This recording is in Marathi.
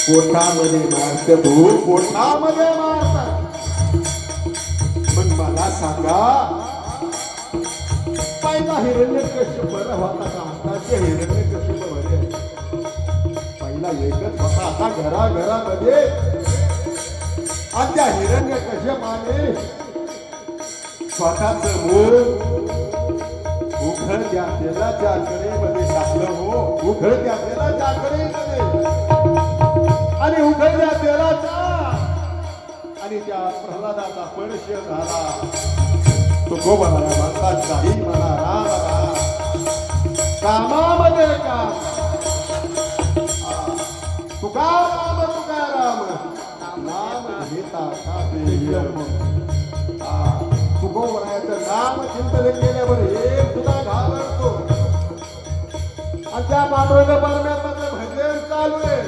पोटामध्ये मारत तू पोटामध्ये मारत पण मला सांगा पहिला हिरण्यकश्यप बरं होता का आताचे हिरण्यकश्यप बरे पहिला एकच होता आता घराघरामध्ये आणि त्या हिरण्यकश्यपाने स्वतःच मूल उघडत्या तेलाच्या कडेमध्ये टाकलं हो उघडत्या तेलाच्या कडेमध्ये आणि उघडल्या तेलाचा आणि त्या प्रल्हादाचा स्पर्श झाला तो गोबराया म्हणतात काही म्हणा राम कामामध्ये का तुका राम नाम घेता का तुकोबरायाचं नाम चिंतन केल्यावर हे सुद्धा घाबरतो आणि त्या पांडुरंग परमेश्वराचं भजन चालू आहे